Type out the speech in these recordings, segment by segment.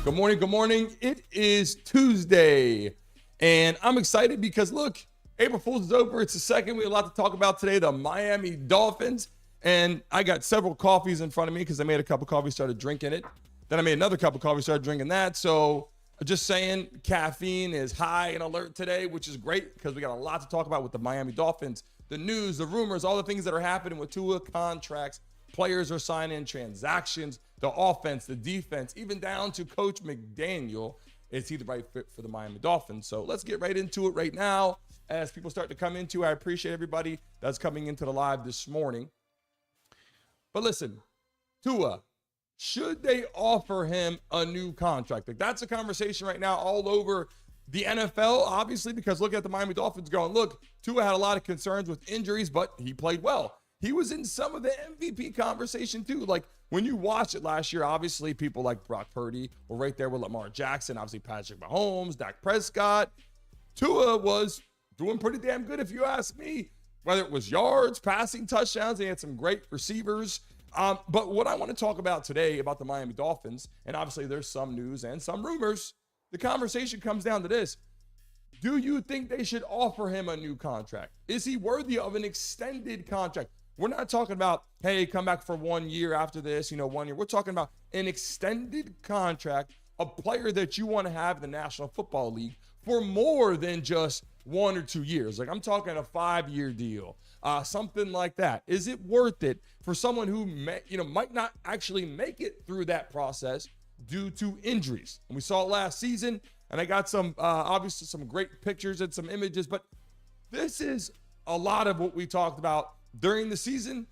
Good morning. Good morning. It is Tuesday, and I'm excited because, look, April Fool's is over. It's the second. We have a lot to talk about today, the Miami Dolphins, and I got several coffees in front of me because I made a cup of coffee, started drinking it. Then I made another cup of coffee, started drinking that. So just saying, caffeine is high and alert today, which is great because we got a lot to talk about with the Miami Dolphins, the news, the rumors, all the things that are happening with Tua, contracts, players are signing, transactions, the offense, the defense, even down to Coach McDaniel. Is he the right fit for the Miami Dolphins? So let's get right into it right now as people start to come into. I appreciate everybody that's coming into the live this morning. But listen, Tua, should they offer him a new contract? Like, that's a conversation right now all over the NFL, obviously, because look at the Miami Dolphins going, look, Tua had a lot of concerns with injuries, but he played well. He was in some of the MVP conversation too. Like, when you watch it last year, obviously people like Brock Purdy were right there with Lamar Jackson, obviously Patrick Mahomes, Dak Prescott. Tua was doing pretty damn good if you ask me, whether it was yards, passing touchdowns. They had some great receivers. But what I want to talk about today about the Miami Dolphins, and obviously there's some news and some rumors, the conversation comes down to this. Do you think they should offer him a new contract? Is he worthy of an extended contract? We're not talking about, hey, come back for 1 year after this, 1 year. We're talking about an extended contract, a player that you want to have in the National Football League for more than just 1 or 2 years. Like, I'm talking a 5-year deal, something like that. Is it worth it for someone who might not actually make it through that process due to injuries? And we saw it last season, and I got some, obviously some great pictures and some images, but this is a lot of what we talked about during the season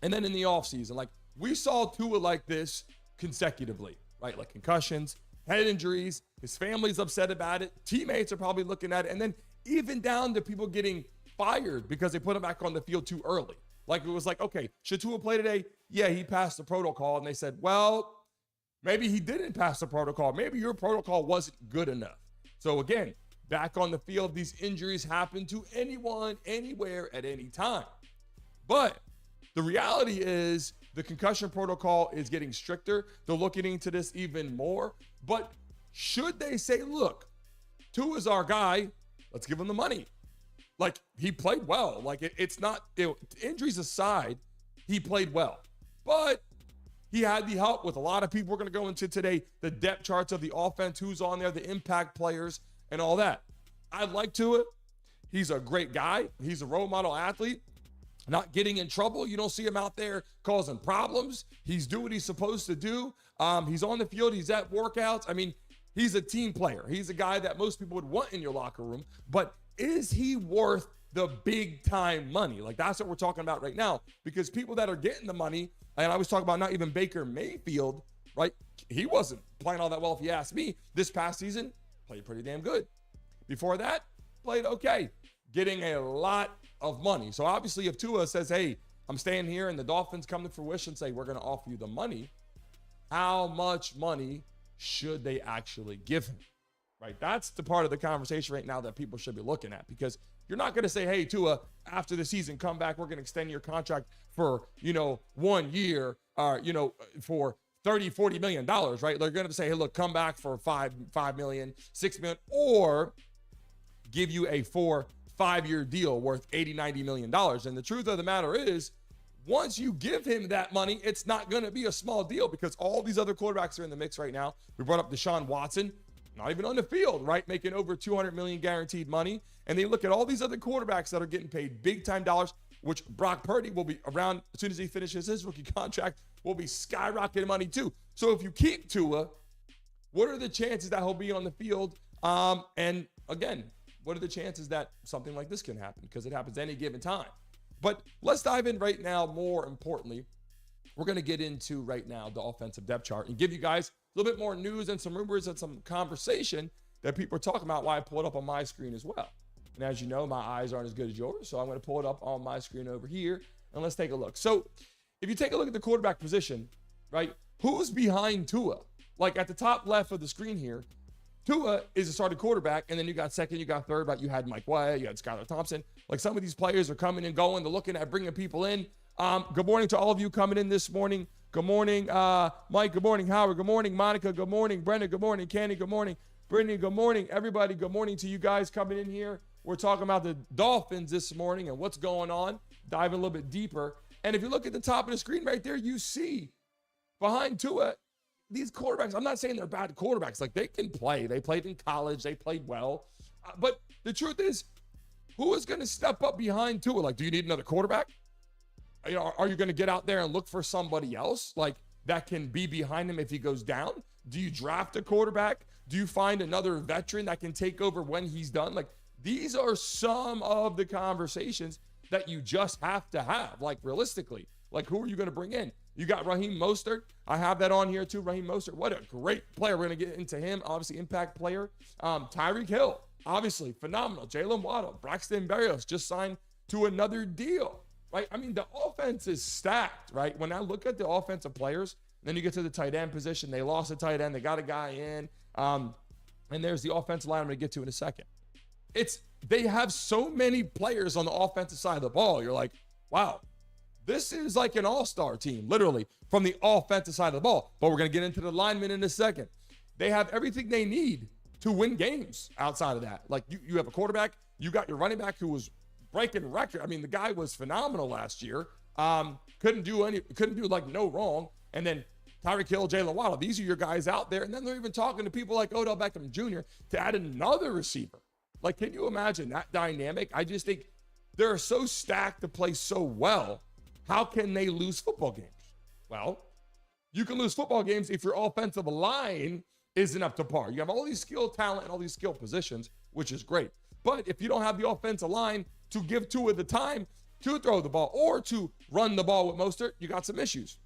and then in the offseason. Like, we saw Tua like this consecutively, right? Like concussions, head injuries, his family's upset about it, teammates are probably looking at it, and then even down to people getting fired because they put him back on the field too early. Like, it was like, okay, should Tua play today? Yeah, he passed the protocol. And they said, well, maybe he didn't pass the protocol. Maybe your protocol wasn't good enough. So again, back on the field, these injuries happen to anyone, anywhere, at any time. But the reality is the concussion protocol is getting stricter. They're looking into this even more. But should they say, look, Tua's our guy, let's give him the money. Like, he played well. Like, it's not, injuries aside, he played well. But he had the help with a lot of people. We're going to go into today the depth charts of the offense, who's on there, the impact players, and all that. I like Tua. He's a great guy. He's a role model athlete. Not getting in trouble. You don't see him out there causing problems. He's doing what he's supposed to do. He's on the field. He's at workouts. I mean, he's a team player. He's a guy that most people would want in your locker room. But is he worth the big time money? Like, that's what we're talking about right now. Because people that are getting the money, and I was talking about not even Baker Mayfield, right? He wasn't playing all that well, if you ask me. This past season, played pretty damn good. Before that, played okay. Getting a lot of money. So obviously, if Tua says, hey, I'm staying here, and the Dolphins come to fruition and say, we're going to offer you the money, how much money should they actually give him? Right? That's the part of the conversation right now that people should be looking at, because you're not going to say, hey, Tua, after the season, come back, we're going to extend your contract for, 1 year, for $30-40 million, right? They're going to say, hey, look, come back for $5 million, $6 million, or give you a 4-5-year deal worth $80-90 million. And the truth of the matter is, once you give him that money, it's not going to be a small deal, because all these other quarterbacks are in the mix right now. We brought up Deshaun Watson, not even on the field, right? Making over $200 million guaranteed money. And they look at all these other quarterbacks that are getting paid big time dollars, which Brock Purdy will be around as soon as he finishes his rookie contract, will be skyrocketing money too. So if you keep Tua, what are the chances that he'll be on the field? And again, what are the chances that something like this can happen? Because it happens any given time. But let's dive in right now. More importantly, we're going to get into right now the offensive depth chart and give you guys a little bit more news and some rumors and some conversation that people are talking about, why I pull it up on my screen as well. And as you know, my eyes aren't as good as yours, so I'm going to pull it up on my screen over here, and let's take a look. So if you take a look at the quarterback position, right, who's behind Tua? Like, at the top left of the screen here, Tua is a starting quarterback, and then you got second, you got third, but you had Mike White, you had Skylar Thompson. Like, some of these players are coming and going. They're looking at bringing people in. Good morning to all of you coming in this morning. Good morning, Mike. Good morning, Howard. Good morning, Monica. Good morning, Brenda. Good morning, Candy. Good morning, Brittany. Good morning, everybody. Good morning to you guys coming in here. We're talking about the Dolphins this morning and what's going on. Dive a little bit deeper. And if you look at the top of the screen right there, you see behind Tua, these quarterbacks. I'm not saying they're bad quarterbacks. Like, they can play. They played in college. They played well. But the truth is, who is going to step up behind Tua? Like, do you need another quarterback? You know, are you going to get out there and look for somebody else like that can be behind him if he goes down? Do you draft a quarterback? Do you find another veteran that can take over when he's done? Like, these are some of the conversations that you just have to have. Like, realistically, like, who are you going to bring in? You got Raheem Mostert. I have that on here too. Raheem Mostert, what a great player. We're going to get into him. Obviously, impact player. Tyreek Hill, obviously phenomenal. Jaylen Waddle, Braxton Berrios just signed to another deal. Right? I mean, the offense is stacked, right? When I look at the offensive players, then you get to the tight end position. They lost a tight end. They got a guy in. And there's the offensive line I'm going to get to in a second. They have so many players on the offensive side of the ball. You're like, wow, this is like an all-star team, literally, from the offensive side of the ball. But we're going to get into the linemen in a second. They have everything they need to win games outside of that. Like, you have a quarterback. You got your running back who was breaking record. I mean, the guy was phenomenal last year. Couldn't do like no wrong. And then Tyreek Hill, Jaylen Waddle, these are your guys out there. And then they're even talking to people like Odell Beckham Jr. to add another receiver. Like, can you imagine that dynamic? I just think they're so stacked to play so well. How can they lose football games? Well, you can lose football games if your offensive line isn't up to par. You have all these skill talent and all these skill positions, which is great. But if you don't have the offensive line to give Tua the time to throw the ball or to run the ball with Mostert, you got some issues.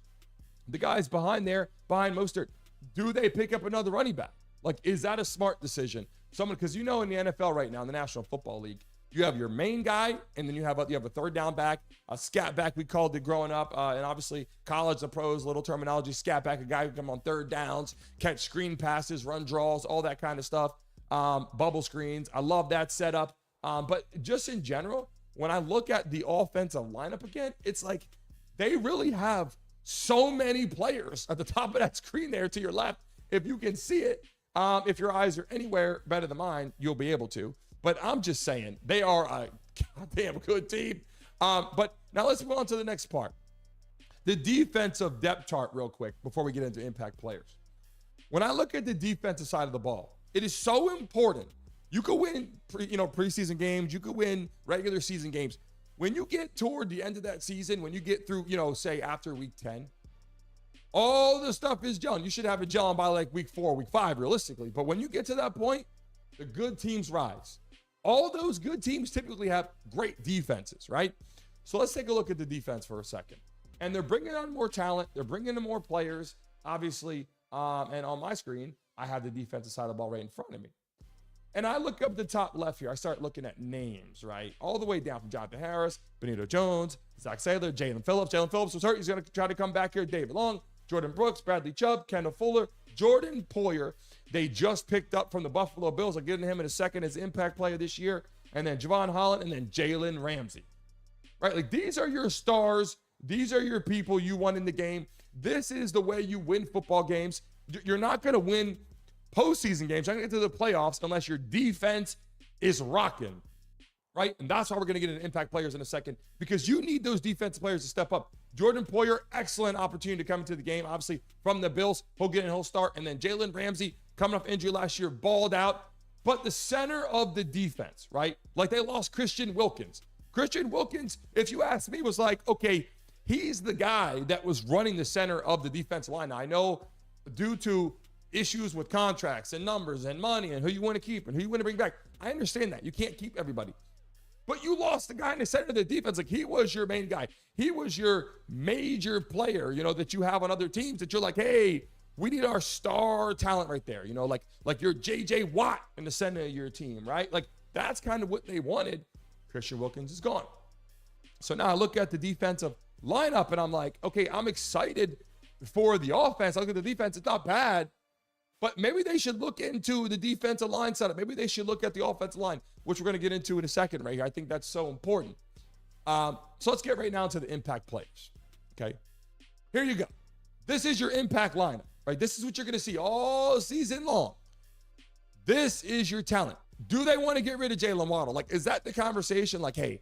The guys behind Mostert, do they pick up another running back? Like, is that a smart decision? Because in the NFL right now, in the National Football League, you have your main guy, and then you have a third down back, a scat back, we called it growing up, and obviously college, the pros, little terminology, scat back, a guy who can come on third downs, catch screen passes, run draws, all that kind of stuff, bubble screens. I love that setup. But just in general, when I look at the offensive lineup again, it's like they really have so many players at the top of that screen there to your left. If you can see it, if your eyes are anywhere better than mine, you'll be able to. But I'm just saying, they are a goddamn good team. But now let's move on to the next part. The defensive depth chart real quick before we get into impact players. When I look at the defensive side of the ball, it is so important. You could win, preseason games. You could win regular season games. When you get toward the end of that season, when you get through, say after week 10, all the stuff is gelling. You should have it gelling by like week 4, week 5, realistically. But when you get to that point, the good teams rise. All those good teams typically have great defenses, right? So let's take a look at the defense for a second. And they're bringing on more talent. They're bringing in more players, obviously. And on my screen, I have the defensive side of the ball right in front of me. And I look up the top left here. I start looking at names, right? All the way down from Jonathan Harris, Benito Jones, Zach Saylor, Jalen Phillips. Jalen Phillips was hurt. He's going to try to come back here. David Long, Jordan Brooks, Bradley Chubb, Kendall Fuller, Jordan Poyer. They just picked up from the Buffalo Bills. I'll get into him in a second as impact player this year. And then Javon Holland and then Jalen Ramsey, right? Like, these are your stars. These are your people you want in the game. This is the way you win football games. You're not going to win postseason games. I'm going to get to the playoffs unless your defense is rocking, right? And that's why we're going to get into impact players in a second, because you need those defensive players to step up. Jordan Poyer, excellent opportunity to come into the game, obviously from the Bills. He'll get in, he'll start. And then Jalen Ramsey, coming off injury last year, balled out. But the center of the defense, right? Like, they lost Christian Wilkins. Christian Wilkins, if you ask me, was like, okay, he's the guy that was running the center of the defensive line. Now, I know due to issues with contracts and numbers and money and who you want to keep and who you want to bring back, I understand that. You can't keep everybody. But you lost the guy in the center of the defense. Like, he was your main guy. He was your major player, that you have on other teams that you're like, hey, we need our star talent right there. Like your J.J. Watt in the center of your team, right? Like, that's kind of what they wanted. Christian Wilkins is gone. So now I look at the defensive lineup and I'm like, okay, I'm excited for the offense. I look at the defense. It's not bad. But maybe they should look into the defensive line setup. Maybe they should look at the offensive line, which we're going to get into in a second right here. I think that's so important. So let's get right now to the impact plays. Okay. Here you go. This is your impact lineup, right? This is what you're going to see all season long. This is your talent. Do they want to get rid of Jaylen Waddle? Like, is that the conversation? Like, hey,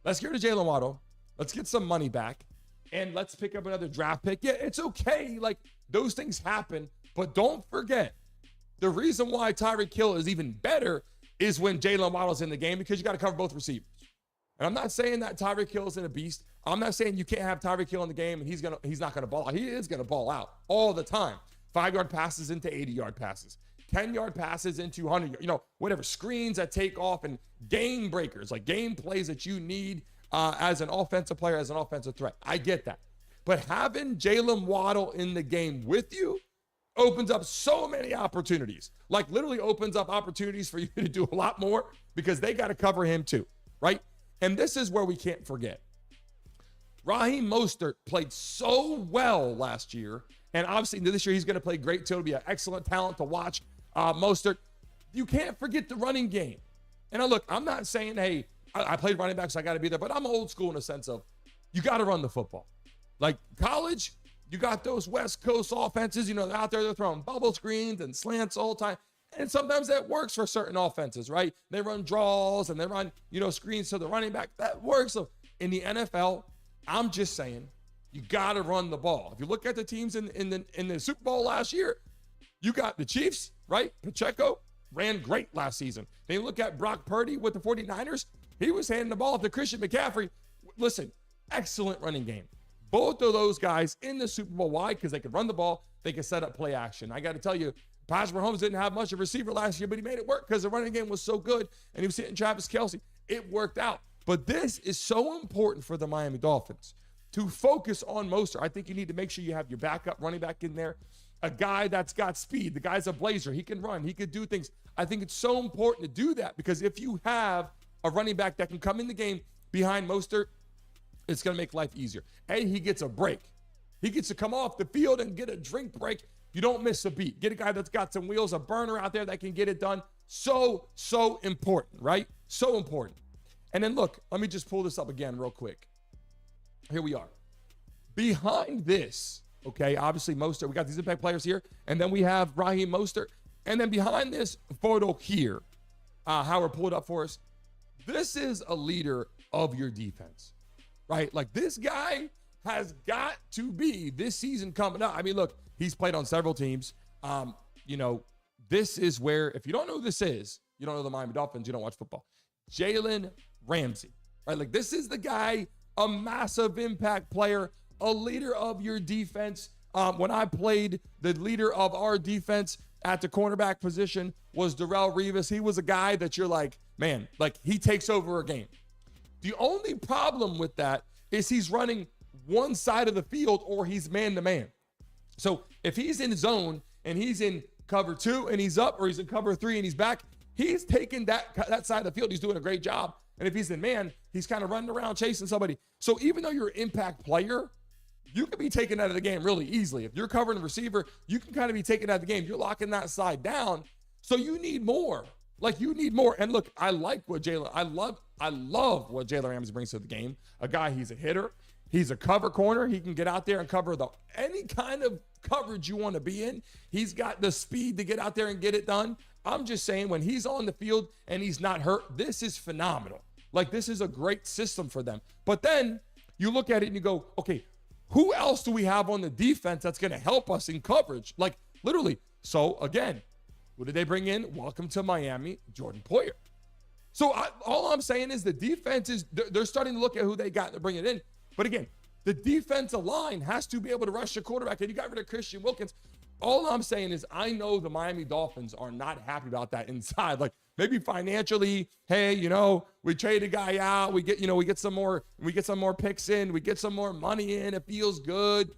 let's get rid of Jaylen Waddle. Let's get some money back. And let's pick up another draft pick. Yeah, it's okay. Like, those things happen. But don't forget, the reason why Tyreek Hill is even better is when Jaylen Waddle's in the game, because you got to cover both receivers. And I'm not saying that Tyreek Hill isn't a beast. I'm not saying you can't have Tyreek Hill in the game and he's not going to ball out. He is going to ball out all the time. 5-yard passes into 80-yard passes. 10-yard passes into 100, whatever, screens that take off and game breakers, like game plays that you need as an offensive player, as an offensive threat. I get that. But having Jaylen Waddle in the game with you opens up so many opportunities, like literally opens up opportunities for you to do a lot more because they got to cover him too, right? And this is where we can't forget. Raheem Mostert played so well last year, and obviously this year he's going to play great too. It'll be an excellent talent to watch. Mostert, you can't forget the running game. And look, I'm not saying, hey, I played running back, so I got to be there, but I'm old school in the sense of you got to run the football. Like college, you got those West Coast offenses, they're out there, they're throwing bubble screens and slants all the time. And sometimes that works for certain offenses, right? They run draws and they run, screens to the running back. That works. So in the NFL, I'm just saying, you got to run the ball. If you look at the teams in the Super Bowl last year, you got the Chiefs, right? Pacheco ran great last season. Then you look at Brock Purdy with the 49ers. He was handing the ball to Christian McCaffrey. Listen, excellent running game. Both of those guys in the Super Bowl. Why? Because they could run the ball. They could set up play action. I got to tell you, Patrick Mahomes didn't have much of a receiver last year, but he made it work because the running game was so good and he was hitting Travis Kelce. It worked out. But this is so important for the Miami Dolphins to focus on Mostert. I think you need to make sure you have your backup running back in there, a guy that's got speed. The guy's a blazer. He can run. He could do things. I think it's so important to do that because if you have a running back that can come in the game behind Mostert, it's going to make life easier. And he gets a break. He gets to come off the field and get a drink break. You don't miss a beat. Get a guy that's got some wheels, a burner out there that can get it done. So important, right? So important. And then look, let me just pull this up again real quick. Here we are. Behind this, okay, obviously Mostert, we got these impact players here, and then we have Raheem Mostert. And then behind this photo here, Howard pulled up for us, this is a leader of your defense, right? Like this guy has got to be this season coming up. I mean, look, he's played on several teams. This is where, if you don't know who this is, you don't know the Miami Dolphins, you don't watch football. Jalen Ramsey, right? Like this is the guy, a massive impact player, a leader of your defense. When I played, the leader of our defense at the cornerback position was Darrelle Revis. He was a guy that you're like, man, like he takes over a game. The only problem with that is he's running one side of the field or he's man-to-man. So if he's in zone and he's in cover 2 and he's up, or he's in cover 3 and he's back, he's taking that side of the field. He's doing a great job. And if he's in man, he's kind of running around chasing somebody. So even though you're an impact player, you can be taken out of the game really easily. If you're covering the receiver, you can kind of be taken out of the game. You're locking that side down. So you need more. Like you need more. And look, I love what Jalen Ramsey brings to the game. A guy, he's a hitter. He's a cover corner. He can get out there and cover any kind of coverage you want to be in. He's got the speed to get out there and get it done. I'm just saying when he's on the field and he's not hurt, this is phenomenal. Like this is a great system for them. But then you look at it and you go, okay, who else do we have on the defense that's going to help us in coverage? Like literally. So again, who did they bring in? Welcome to Miami, Jordan Poyer. So all I'm saying is the defense is, they're starting to look at who they got to bring it in. But again, the defensive line has to be able to rush the quarterback. And you got rid of Christian Wilkins. All I'm saying is I know the Miami Dolphins are not happy about that inside. Like maybe financially, hey, we trade a guy out. We get some more picks in. We get some more money in. It feels good.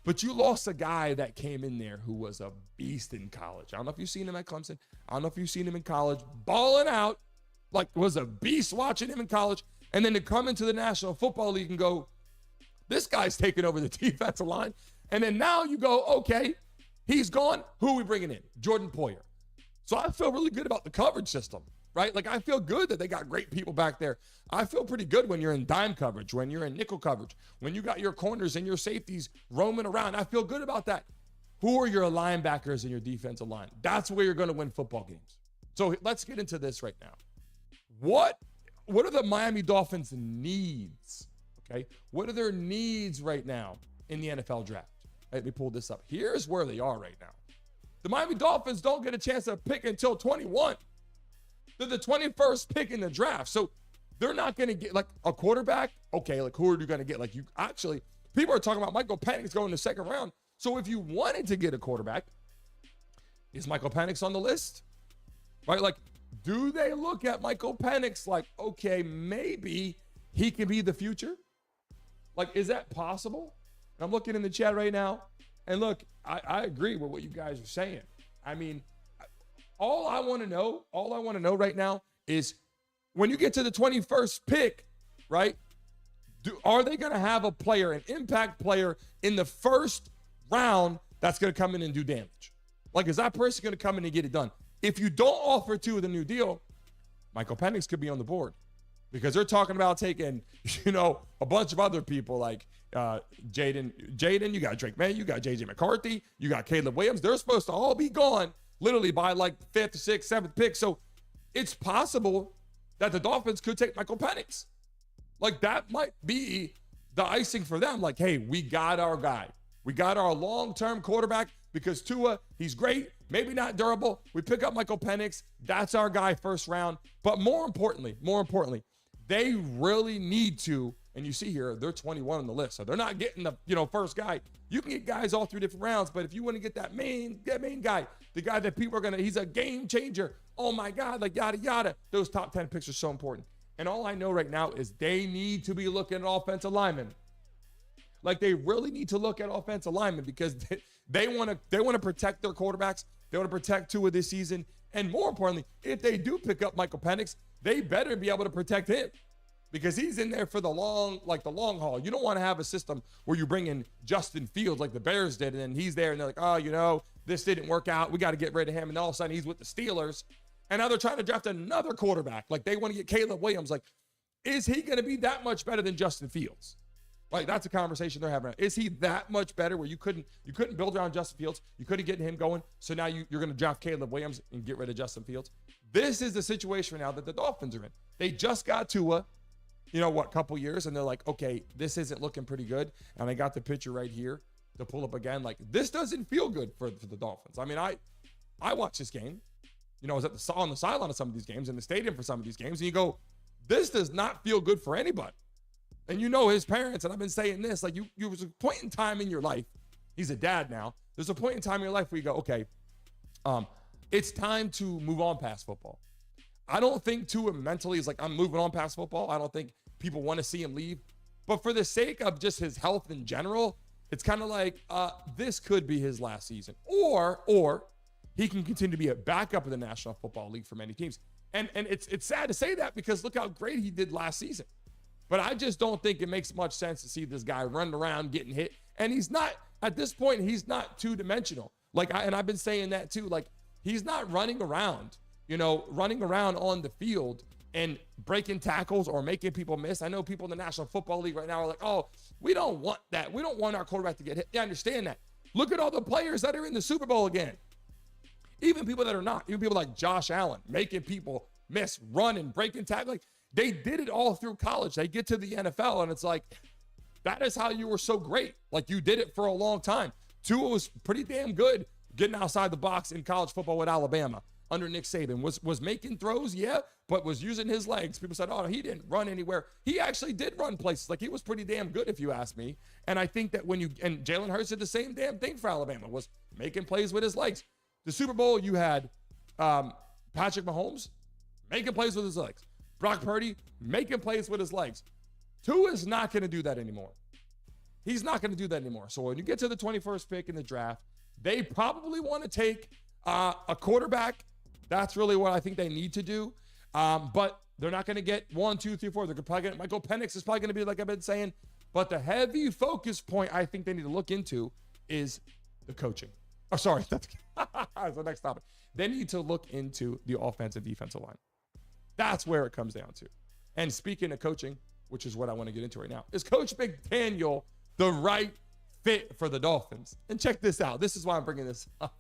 But you lost a guy that came in there who was a beast in college. I don't know if you've seen him at Clemson. I don't know if you've seen him in college. Balling out, like was a beast watching him in college. And then to come into the National Football League and go, this guy's taking over the defensive line. And then now you go, okay, he's gone. Who are we bringing in? Jordan Poyer. So I feel really good about the coverage system. right? Like, I feel good that they got great people back there. I feel pretty good when you're in dime coverage, when you're in nickel coverage, when you got your corners and your safeties roaming around. I feel good about that. Who are your linebackers and your defensive line? That's where you're going to win football games. So let's get into this right now. What are the Miami Dolphins' needs? Okay, what are their needs right now in the NFL draft? Let me pull this up. Here's where they are right now. The Miami Dolphins don't get a chance to pick until 21. They're the 21st pick in the draft. So they're not going to get like a quarterback. Okay, like who are you going to get? Like you actually, people are talking about Michael Penix going in the second round. So if you wanted to get a quarterback, is Michael Penix on the list? Right? Like, do they look at Michael Penix like, okay, maybe he can be the future? Like, is that possible? I'm looking in the chat right now. And look, I agree with what you guys are saying. I mean, all I want to know right now is when you get to the 21st pick, right? Are they going to have a player, an impact player in the first round that's going to come in and do damage? Like, is that person going to come in and get it done? If you don't offer Tua the new deal, Michael Penix could be on the board because they're talking about taking, a bunch of other people like Jaden, you got Drake May, you got JJ McCarthy, you got Caleb Williams. They're supposed to all be gone literally by like 5th, 6th, 7th pick. So it's possible that the Dolphins could take Michael Penix. Like that might be the icing for them. Like, hey, we got our guy. We got our long-term quarterback because Tua, he's great, maybe not durable. We pick up Michael Penix. That's our guy first round. But more importantly, they really need to, and you see here, they're 21 on the list. So they're not getting the, first guy. You can get guys all through different rounds, but if you want to get that main guy, the guy that people are he's a game changer. Oh my God, like yada, yada. Those top 10 picks are so important. And all I know right now is they need to be looking at offensive linemen. Like they really need to look at offensive linemen because they want to protect their quarterbacks. They want to protect Tua this season. And more importantly, if they do pick up Michael Penix, they better be able to protect him because he's in there for the long haul. You don't want to have a system where you bring in Justin Fields like the Bears did, and then he's there and they're like, oh, this didn't work out. We got to get rid of him. And all of a sudden he's with the Steelers. And now they're trying to draft another quarterback. Like they want to get Caleb Williams. Like, is he going to be that much better than Justin Fields? Like that's a conversation they're having. Is he that much better where you couldn't build around Justin Fields? You couldn't get him going. So now you're going to draft Caleb Williams and get rid of Justin Fields. This is the situation now that the Dolphins are in. They just got Tua, couple years, and they're like, okay, this isn't looking pretty good. And I got the picture right here to pull up again. Like this doesn't feel good for the Dolphins. I mean, I watched this game. I was on the sideline of some of these games, in the stadium for some of these games, and you go, this does not feel good for anybody. And his parents, and I've been saying this, like you was a point in time in your life. He's a dad now. There's a point in time in your life where you go, okay, it's time to move on past football. I don't think Tua mentally is like, I'm moving on past football. I don't think people want to see him leave. But for the sake of just his health in general, it's kind of like this could be his last season. Or he can continue to be a backup in the National Football League for many teams. And it's sad to say that because look how great he did last season. But I just don't think it makes much sense to see this guy running around getting hit. And he's not, at this point, he's not two-dimensional. And I've been saying that too. Like, he's not running around on the field and breaking tackles or making people miss. I know people in the National Football League right now are like, oh, we don't want that. We don't want our quarterback to get hit. Yeah, I understand that. Look at all the players that are in the Super Bowl again. Even people that are not. Even people like Josh Allen making people miss, running, breaking tackles. Like, they did it all through college. They get to the NFL, and it's like, that is how you were so great. Like, you did it for a long time. Tua was pretty damn good getting outside the box in college football with Alabama under Nick Saban. Was making throws, yeah, but was using his legs. People said, oh, he didn't run anywhere. He actually did run places. Like, he was pretty damn good, if you ask me. And I think that and Jalen Hurts did the same damn thing for Alabama, was making plays with his legs. The Super Bowl, you had Patrick Mahomes making plays with his legs. Brock Purdy making plays with his legs. Tua is not going to do that anymore. He's not going to do that anymore. So when you get to the 21st pick in the draft, they probably want to take a quarterback. That's really what I think they need to do. But they're not going to get 1, 2, 3, 4. They're probably going to, Michael Penix is probably going to be, like I've been saying. But the heavy focus point I think they need to look into is the coaching. That's the next topic. They need to look into the offensive defensive line. That's where it comes down to. And speaking of coaching, which is what I want to get into right now, is Coach McDaniel the right fit for the Dolphins? And check this out. This is why I'm bringing this up.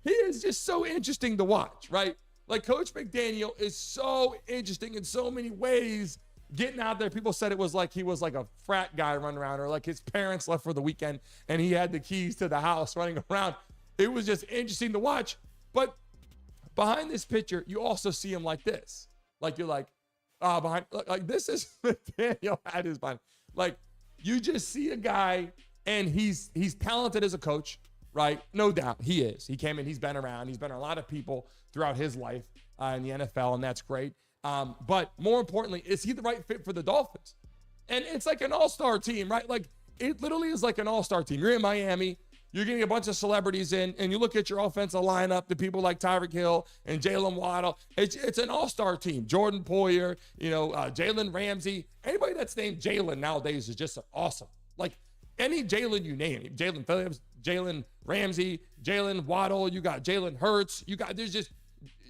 He is just so interesting to watch, right? Like, Coach McDaniel is so interesting in so many ways. Getting out there, people said it was like he was like a frat guy running around, or like his parents left for the weekend and he had the keys to the house running around. It was just interesting to watch. But behind this picture, you also see him like this. Like, you're like, behind, like this is McDaniel at his behind. Like, you just see a guy, and he's talented as a coach, right? No doubt, he is. He came in, he's been around, he's been around a lot of people throughout his life in the NFL, and that's great. But more importantly, is he the right fit for the Dolphins? And it's like an all-star team, right? Like, it literally is like an all-star team. You're in Miami, you're getting a bunch of celebrities in, and you look at your offensive lineup, the people like Tyreek Hill and Jaylen Waddle. It's an all-star team. Jordan Poyer, Jalen, Ramsey. Anybody that's named Jalen nowadays is just awesome. Like, any Jalen you name, Jalen Phillips, Jalen Ramsey, Jalen Waddle, you got Jalen Hurts,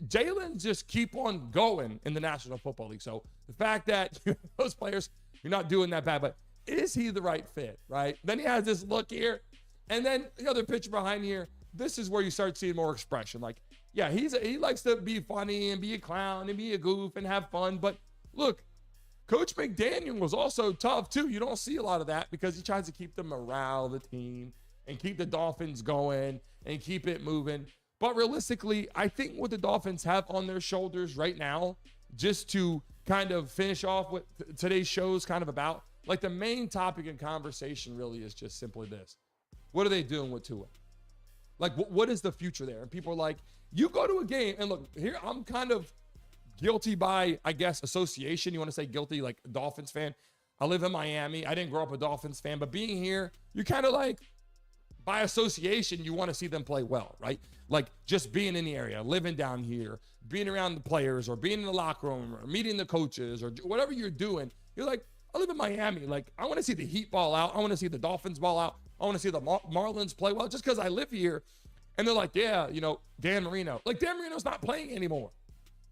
Jalen just keep on going in the National Football League. So the fact that those players, you're not doing that bad, but is he the right fit, right? Then he has this look here. And then the other picture behind here, this is where you start seeing more expression. Like, yeah, he likes to be funny and be a clown and be a goof and have fun. But look, Coach McDaniel was also tough too. You don't see a lot of that because he tries to keep the morale of the team and keep the Dolphins going and keep it moving. But realistically, I think what the Dolphins have on their shoulders right now, just to kind of finish off what today's show is kind of about, like, the main topic in conversation really is just simply this. What are they doing with Tua? Like, what is the future there? And people are like, you go to a game, and look, here, I'm kind of guilty by, I guess, association. You want to say guilty, like a Dolphins fan. I live in Miami. I didn't grow up a Dolphins fan, but being here, you're kind of like, by association, you want to see them play well, right? Like, just being in the area, living down here, being around the players, or being in the locker room, or meeting the coaches, or whatever you're doing, you're like, I live in Miami. Like, I want to see the Heat ball out. I want to see the Dolphins ball out. I want to see the Marlins play well just because I live here. And they're like, yeah, Dan Marino. Like, Dan Marino's not playing anymore.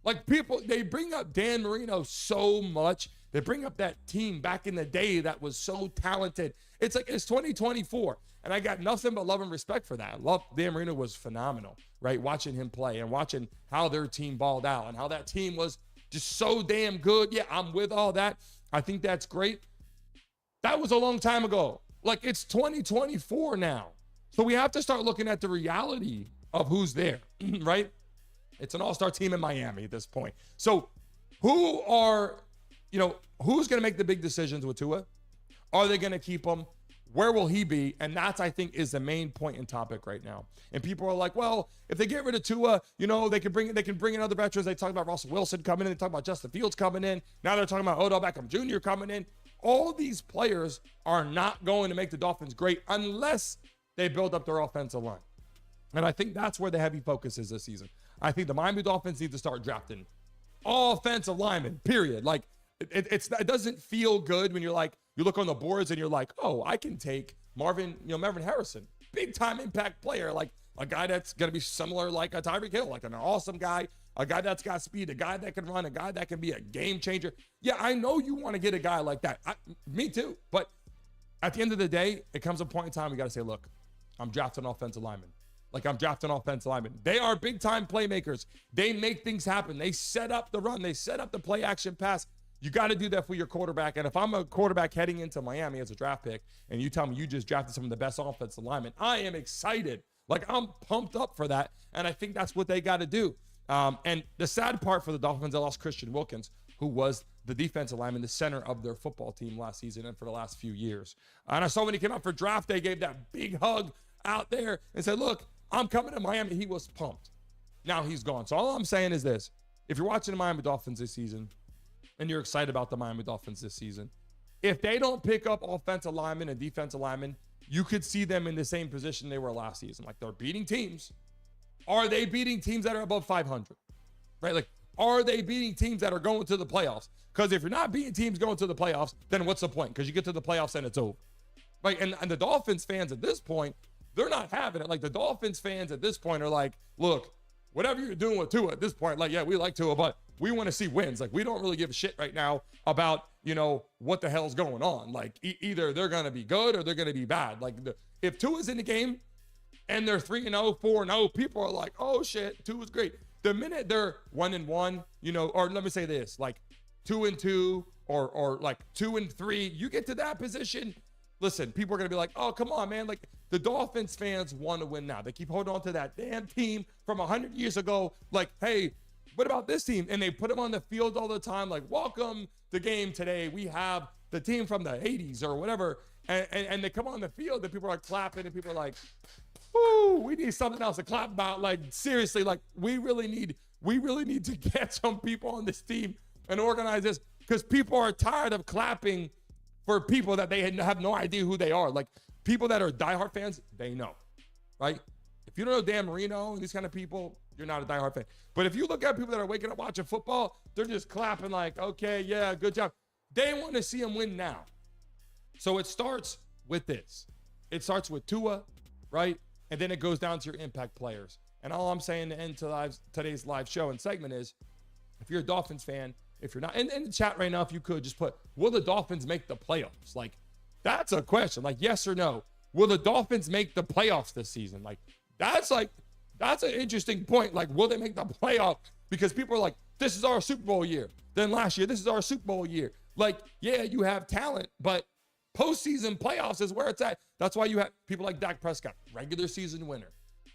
Like, people, they bring up Dan Marino so much. They bring up that team back in the day that was so talented. It's like, it's 2024. And I got nothing but love and respect for that. Dan Marino was phenomenal, right? Watching him play and watching how their team balled out and how that team was just so damn good. Yeah, I'm with all that. I think that's great. That was a long time ago. Like, it's 2024 now. So we have to start looking at the reality of who's there, right? It's an all-star team in Miami at this point. So who's going to make the big decisions with Tua? Are they going to keep him? Where will he be? And that's, I think, is the main point and topic right now. And people are like, well, if they get rid of Tua, they can bring in other veterans. They talk about Russell Wilson coming in. They talk about Justin Fields coming in. Now they're talking about Odell Beckham Jr. coming in. All these players are not going to make the Dolphins great unless they build up their offensive line. And I think that's where the heavy focus is this season. I think the Miami Dolphins need to start drafting offensive linemen, period. Like, it doesn't feel good when you look on the boards and you're like, oh, I can take Marvin Harrison, big time impact player, like a guy that's going to be similar like a Tyreek Hill, like an awesome guy, a guy that's got speed, a guy that can run, a guy that can be a game changer. Yeah, I know you want to get a guy like that. Me too. But at the end of the day, it comes a point in time we got to say, look, I'm drafting offensive linemen. Like, I'm drafting offensive linemen. They are big time playmakers. They make things happen. They set up the run. They set up the play action pass. You got to do that for your quarterback. And if I'm a quarterback heading into Miami as a draft pick and you tell me you just drafted some of the best offensive linemen, I am excited. Like, I'm pumped up for that. And I think that's what they got to do. And the sad part for the Dolphins, they lost Christian Wilkins, who was the defensive lineman, the center of their football team last season and for the last few years. And I saw when he came out for draft day, gave that big hug out there and said, look, I'm coming to Miami. He was pumped. Now he's gone. So all I'm saying is this. If you're watching the Miami Dolphins this season and you're excited about the Miami Dolphins this season, if they don't pick up offensive linemen and defensive linemen, you could see them in the same position they were last season. Like, they're beating teams. Are they beating teams that are above 500? Right? Like, are they beating teams that are going to the playoffs? Because if you're not beating teams going to the playoffs, then what's the point? Because you get to the playoffs and it's over. Right? And the Dolphins fans at this point, they're not having it. Like, the Dolphins fans at this point are like, look, whatever you're doing with Tua at this point, like, yeah, we like Tua, but we want to see wins. Like, we don't really give a shit right now about, what the hell's going on. Like, either they're going to be good or they're going to be bad. Like, if Tua's in the game and they're 3-0, 4-0, people are like, oh shit, Tua's great. The minute they're 1-1, or let me say this, like 2-2 or like 2-3, you get to that position. Listen, people are going to be like, oh, come on, man. Like, the Dolphins fans want to win now. They keep holding on to that damn team from 100 years ago. Like, hey, what about this team? And they put them on the field all the time. Like, welcome to game today. We have the team from the 80s or whatever. And they come on the field and people are like clapping and people are like, woo, we need something else to clap about. Like, seriously, like, we really need to get some people on this team and organize this, because people are tired of clapping for people that they have no idea who they are. Like, people that are diehard fans, they know, right? If you don't know Dan Marino and these kind of people, you're not a diehard fan. But if you look at people that are waking up watching football, they're just clapping like, okay, yeah, good job. They want to see them win now. So it starts with this. It starts with Tua, right? And then it goes down to your impact players. And all I'm saying to end today's live show and segment is, if you're a Dolphins fan, if you're not, and in the chat right now, if you could just put, will the Dolphins make the playoffs? Like, that's a question. Like, yes or no. Will the Dolphins make the playoffs this season? Like, that's an interesting point. Like, will they make the playoff? Because people are like, this is our Super Bowl year. Then last year, this is our Super Bowl year. Like, yeah, you have talent, but postseason playoffs is where it's at. That's why you have people like Dak Prescott, regular season winner.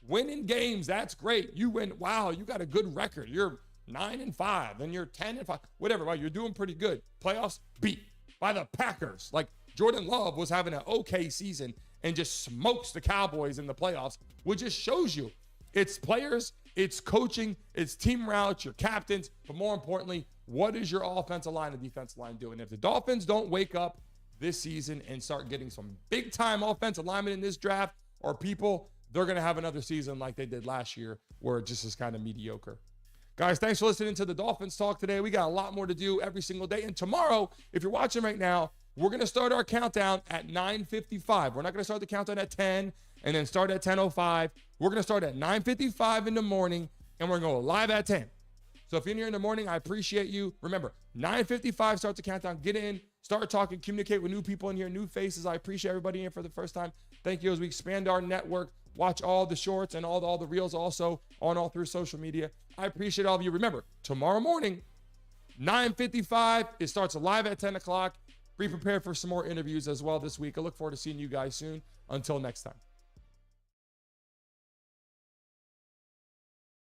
Winning games, that's great. You win. Wow, you got a good record. You're 9-5, and you're 10-5, whatever. Well, you're doing pretty good. Playoffs beat by the Packers. Like, Jordan Love was having an okay season and just smokes the Cowboys in the playoffs, which just shows you it's players, it's coaching, it's team morale, it's your captains, but more importantly, what is your offensive line and defensive line doing? If the Dolphins don't wake up this season and start getting some big-time offensive linemen in this draft, or people, they're going to have another season like they did last year where it just is kind of mediocre. Guys, thanks for listening to the Dolphins Talk today. We got a lot more to do every single day. And tomorrow, if you're watching right now, we're going to start our countdown at 9:55. We're not going to start the countdown at 10 and then start at 10:05. We're going to start at 9:55 in the morning, and we're going to go live at 10. So if you're in here in the morning, I appreciate you. Remember, 9:55 starts the countdown. Get in, start talking, communicate with new people in here, new faces. I appreciate everybody in here for the first time. Thank you as we expand our network. Watch all the shorts and all the reels also on all through social media. I appreciate all of you. Remember, tomorrow morning, 9:55, it starts live at 10 o'clock. Be prepared for some more interviews as well this week. I look forward to seeing you guys soon. Until next time.